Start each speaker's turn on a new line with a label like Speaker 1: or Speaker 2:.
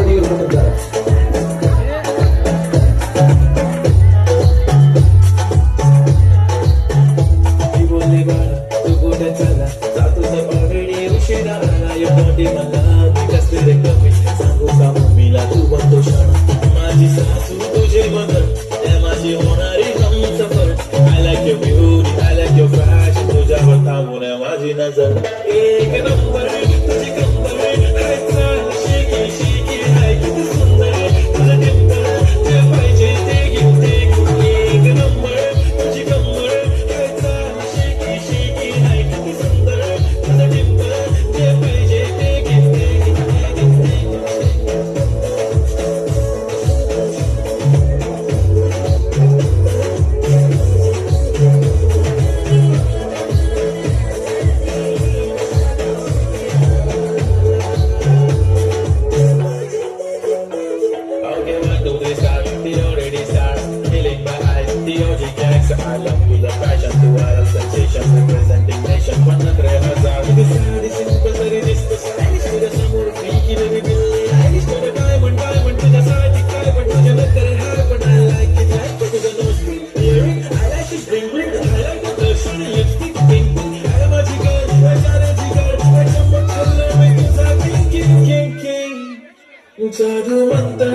Speaker 1: पाठी घेऊन जरा
Speaker 2: बोलले बाळा तू कुठे चला जातो तर ऑलरेडी उशिरा आला या मोठी मला मी कसले रे कमी सांगू का मम्मीला तू बनतो शाळा माझी सासू तुझे बदल त्या माझी होणारी हम सफर I like your beauty I like your fashion तुझ्यावर थांबून आहे माझी नजर एक नंबर तुझी कंबर हाय चाल शेकी शेकी हाय किती सुंदर तुझं टिंबर जे पाहिजे ते घेते एक नंबर तुझी कंबर हाय चाल शेकी शेकी हाय किती सुंदर तुझं टिंबर जे पाहिजे ते घेते Okay, what do we start? The already start. Healing my eyes, the OG gangs. I love to the passion, to all sensation, representing nation. 1,000. This is simple, very disco stylish. To the summer, freaky, baby, Billy Eilish. To the diamond, to the side, diamond, to the letter, high, but I like it. To the nose, earring. I like it, bling, bling. I like the blush, lipstick, pink, pink. I am a jigger, I got a jigger. I jump up, I love it, 'cause I king, king, king, king. जादू मंतर